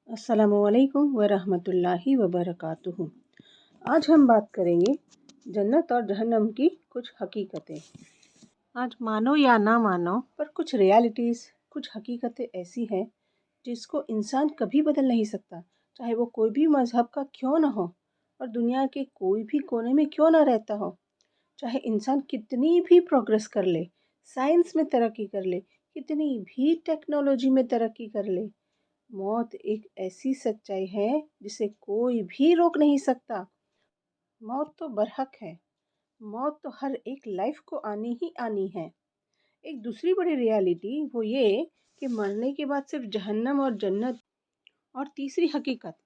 अस्सलामु अलैकुम वरहमतुल्लाहि वबरकातुहू। आज हम बात करेंगे जन्नत और जहन्नम की कुछ हकीकतें। आज मानो या ना मानो पर कुछ रियलिटीज़, कुछ हकीकतें ऐसी हैं जिसको इंसान कभी बदल नहीं सकता, चाहे वो कोई भी मज़हब का क्यों ना हो और दुनिया के कोई भी कोने में क्यों ना रहता हो। चाहे इंसान कितनी भी प्रोग्रेस कर ले, साइंस में तरक्की कर ले, कितनी भी टेक्नोलॉजी में तरक्की कर ले, मौत एक ऐसी सच्चाई है जिसे कोई भी रोक नहीं सकता। मौत तो बरहक है, मौत तो हर एक लाइफ को आनी ही आनी है। एक दूसरी बड़ी रियलिटी वो ये कि मरने के बाद सिर्फ जहन्नम और जन्नत। और तीसरी हकीकत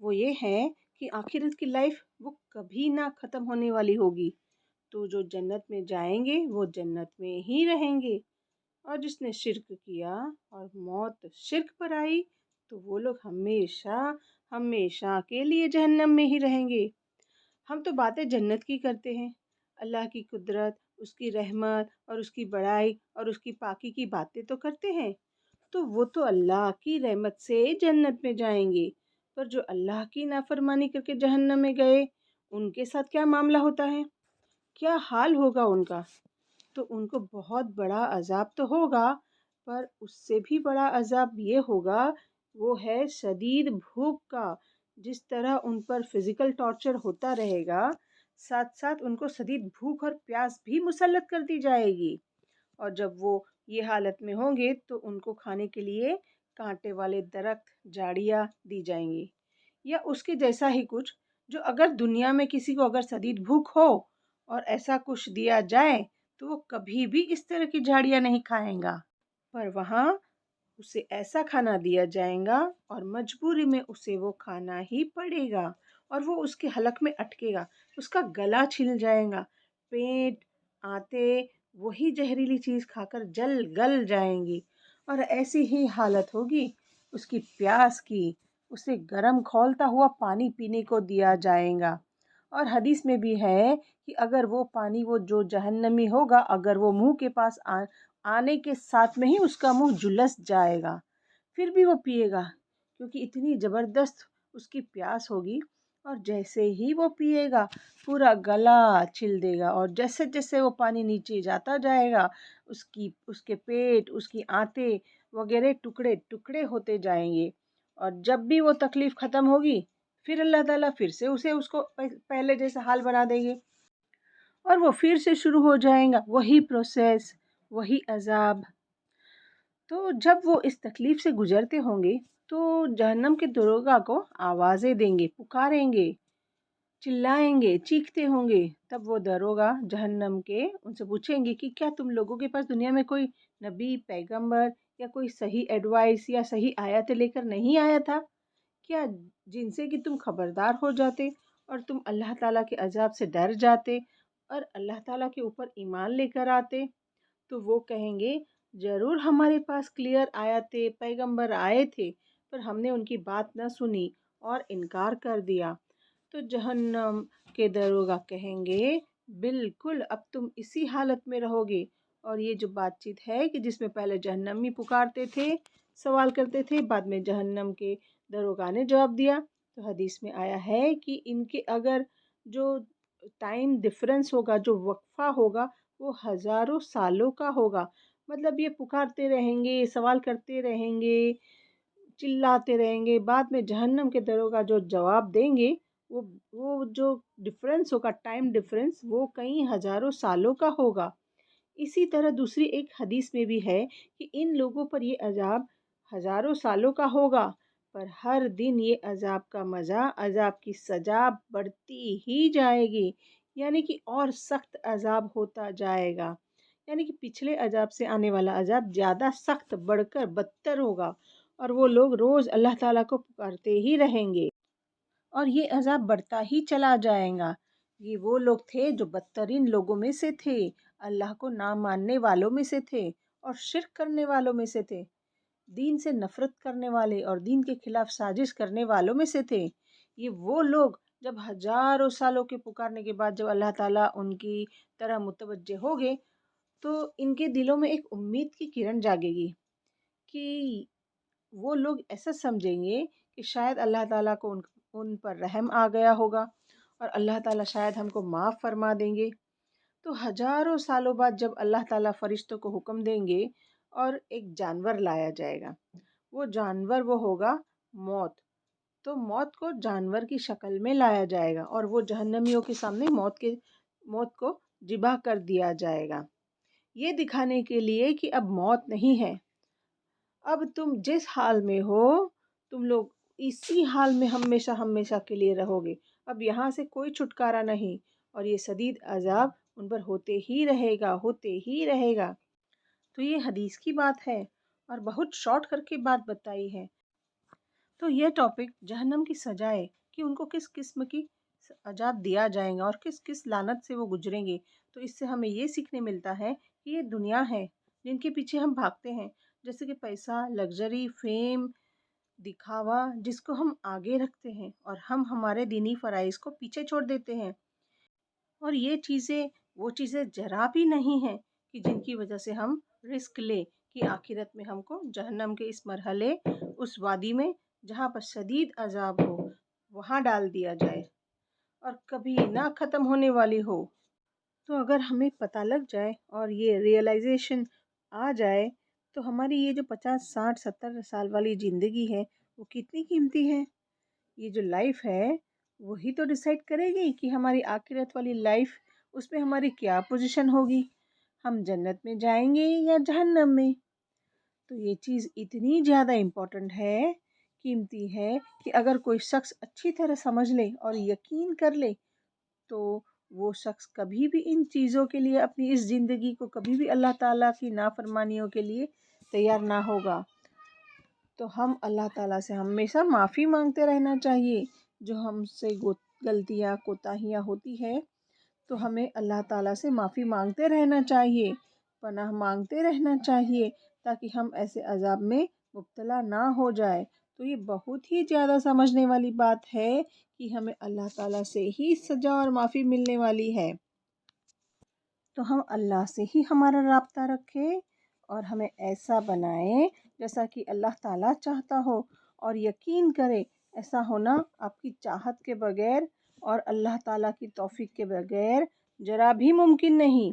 वो ये है कि आखिरत की लाइफ वो कभी ना ख़त्म होने वाली होगी। तो जो जन्नत में जाएंगे वो जन्नत में ही रहेंगे, और जिसने शिर्क किया और मौत शिर्क पर आई तो वो लोग हमेशा हमेशा के लिए जहन्नम में ही रहेंगे। हम तो बातें जन्नत की करते हैं, अल्लाह की कुदरत, उसकी रहमत और उसकी बड़ाई और उसकी पाकी की बातें तो करते हैं। तो वो तो अल्लाह की रहमत से जन्नत में जाएंगे, पर जो अल्लाह की नाफरमानी करके जहन्नम में गए, उनके साथ क्या मामला होता है, क्या हाल होगा उनका। तो उनको बहुत बड़ा अज़ाब तो होगा, पर उससे भी बड़ा अज़ाब ये होगा, वो है शदीद भूख का। जिस तरह उन पर फिज़िकल टॉर्चर होता रहेगा, साथ साथ उनको शदीद भूख और प्यास भी मुसल्लत कर दी जाएगी। और जब वो ये हालत में होंगे तो उनको खाने के लिए कांटे वाले दरख्त, झाड़ियाँ दी जाएंगी, या उसके जैसा ही कुछ, जो अगर दुनिया में किसी को अगर शदीद भूख हो और ऐसा कुछ दिया जाए तो वो कभी भी इस तरह की झाड़ियाँ नहीं खाएगा। पर वहाँ उसे ऐसा खाना दिया जाएगा और मजबूरी में उसे वो खाना ही पड़ेगा, और वो उसके हलक में अटकेगा, उसका गला छिल जाएगा, पेट, आंते वही जहरीली चीज़ खाकर जल गल जाएंगी। और ऐसी ही हालत होगी उसकी प्यास की, उसे गर्म खौलता हुआ पानी पीने को दिया जाएगा। और हदीस में भी है कि अगर वो पानी, वो जो जहन्नमी होगा, अगर वो मुंह के पास आने के साथ में ही उसका मुंह झुलस जाएगा, फिर भी वो पिएगा, क्योंकि इतनी ज़बरदस्त उसकी प्यास होगी। और जैसे ही वो पिएगा पूरा गला छिल देगा, और जैसे जैसे वो पानी नीचे जाता जाएगा उसके पेट, उसकी आंतें वगैरह टुकड़े टुकड़े होते जाएंगे। और जब भी वो तकलीफ़ ख़त्म होगी, फिर अल्लाह ताला फिर से उसे उसको पहले जैसा हाल बना देंगे, और वो फिर से शुरू हो जाएगा वही प्रोसेस, वही अज़ाब। तो जब वो इस तकलीफ़ से गुज़रते होंगे तो जहन्नम के दरोगा को आवाज़ें देंगे, पुकारेंगे, चिल्लाएंगे, चीखते होंगे। तब वो दरोगा जहन्नम के उनसे पूछेंगे कि क्या तुम लोगों के पास दुनिया में कोई नबी, पैगंबर या कोई सही एडवाइस या सही आयत लेकर नहीं आया था क्या, जिनसे कि तुम खबरदार हो जाते और तुम अल्लाह ताला के अजाब से डर जाते और अल्लाह ताला के ऊपर ईमान लेकर आते। तो वो कहेंगे, ज़रूर हमारे पास क्लियर आयतें, पैगंबर आए थे, पर हमने उनकी बात न सुनी और इनकार कर दिया। तो जहन्नम के दरोगा कहेंगे, बिल्कुल अब तुम इसी हालत में रहोगे। और ये जो बातचीत है कि जिसमें पहले जहन्नमी पुकारते थे, सवाल करते थे, बाद में जहन्नम के दरोगा ने जवाब दिया। तो हदीस में आया है कि इनके अगर जो टाइम डिफरेंस होगा, जो वक्फा होगा, वो हज़ारों सालों का होगा। मतलब ये पुकारते रहेंगे, सवाल करते रहेंगे, चिल्लाते रहेंगे, बाद में जहन्नम के दरोगा जो जवाब देंगे, वो वो जो डिफरेंस होगा, टाइम डिफरेंस, वो कई हज़ारों सालों का होगा। इसी तरह दूसरी एक हदीस में भी है कि इन लोगों पर ये अजाब हज़ारों सालों का होगा, पर हर दिन ये अजाब का मज़ा, अजाब की सज़ा बढ़ती ही जाएगी, यानी कि और सख्त अजाब होता जाएगा। यानी कि पिछले अजाब से आने वाला अजाब ज़्यादा सख्त, बढ़कर बदतर होगा, और वो लोग रोज़ अल्लाह ताला को पुकारते ही रहेंगे, और ये अजाब बढ़ता ही चला जाएगा। ये वो लोग थे जो बदतरीन लोगों में से थे, अल्लाह को ना मानने वालों में से थे और शिर्क करने वालों में से थे, दीन से नफरत करने वाले और दीन के खिलाफ साजिश करने वालों में से थे। ये वो लोग जब हजारों सालों के पुकारने के बाद जब अल्लाह ताला उनकी तरह मुतवज्जे हो गए, तो इनके दिलों में एक उम्मीद की किरण जागेगी कि वो लोग ऐसा समझेंगे کہ شاید اللہ تعالیٰ کو ان پر رحم آ گیا ہوگا اور اللہ تعالیٰ شاید ہم کو معاف فرما دیں گے۔ تو ہزاروں سالوں بعد جب اللہ تعالیٰ فرشتوں کو حکم دیں گے اور ایک جانور لایا جائے گا، وہ جانور وہ ہوگا موت۔ تو موت کو جانور کی شکل میں لایا جائے گا اور وہ جہنمیوں کے سامنے موت کو ذبح کر دیا جائے گا، یہ دکھانے کے لیے کہ اب موت نہیں ہے، اب تم جس حال میں ہو تم لوگ اسی حال میں ہمیشہ ہمیشہ کے لیے رہو گے، اب یہاں سے کوئی چھٹکارا نہیں، اور یہ شدید عذاب ان پر ہوتے ہی رہے گا، ہوتے ہی رہے گا۔ تو یہ حدیث کی بات ہے اور بہت شارٹ کر کے بات بتائی ہے۔ تو یہ ٹاپک جہنم کی سزائے کہ ان کو کس قسم کی عذاب دیا جائے گا اور کس کس لعنت سے وہ گزریں گے، تو اس سے ہمیں یہ سیکھنے ملتا ہے کہ یہ دنیا ہے جن کے پیچھے ہم بھاگتے ہیں، جیسے کہ پیسہ، لگژری، فیم، دکھاوا، جس کو ہم آگے رکھتے ہیں اور ہم ہمارے دینی فرائض کو پیچھے چھوڑ دیتے ہیں، اور یہ چیزیں وہ چیزیں ذرا بھی نہیں ہیں کہ جن کی وجہ سے ہم رسک لیں کہ آخرت میں ہم کو جہنم کے اس مرحلے، اس وادی میں جہاں پر شدید عذاب ہو، وہاں ڈال دیا جائے اور کبھی نہ ختم ہونے والی ہو۔ تو اگر ہمیں پتہ لگ جائے اور یہ ریئلائزیشن آ جائے تو ہماری یہ جو 50 60 70 سال والی زندگی ہے وہ کتنی قیمتی ہے۔ یہ جو لائف ہے وہی تو ڈیسائیڈ کرے گی کہ ہماری آخرت والی لائف، اس میں ہماری کیا پوزیشن ہوگی، ہم جنت میں جائیں گے یا جہنم میں۔ تو یہ چیز اتنی زیادہ امپورٹنٹ ہے، قیمتی ہے، کہ اگر کوئی شخص اچھی طرح سمجھ لے اور یقین کر لے تو وہ شخص کبھی بھی ان چیزوں کے لیے اپنی اس زندگی کو کبھی بھی اللہ تعالیٰ کی نافرمانیوں کے لیے تیار نہ ہوگا۔ تو ہم اللہ تعالیٰ سے ہمیشہ معافی مانگتے رہنا چاہیے، جو ہم سے غلطیاں کوتاہیاں ہوتی ہے تو ہمیں اللہ تعالیٰ سے معافی مانگتے رہنا چاہیے، پناہ مانگتے رہنا چاہیے، تاکہ ہم ایسے عذاب میں مبتلا نہ ہو جائے۔ تو یہ بہت ہی زیادہ سمجھنے والی بات ہے کہ ہمیں اللہ تعالیٰ سے ہی سزا اور معافی ملنے والی ہے۔ تو ہم اللہ سے ہی ہمارا رابطہ رکھیں اور ہمیں ایسا بنائیں جیسا کہ اللہ تعالیٰ چاہتا ہو، اور یقین کریں ایسا ہونا آپ کی چاہت کے بغیر اور اللہ تعالیٰ کی توفیق کے بغیر ذرا بھی ممکن نہیں۔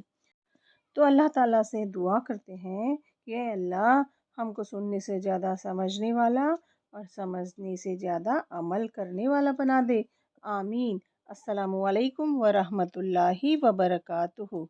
تو اللہ تعالیٰ سے دعا کرتے ہیں کہ اے اللہ ہم کو سننے سے زیادہ سمجھنے والا اور سمجھنے سے زیادہ عمل کرنے والا بنا دے، آمین۔ السلام علیکم ورحمۃ اللہ وبرکاتہ۔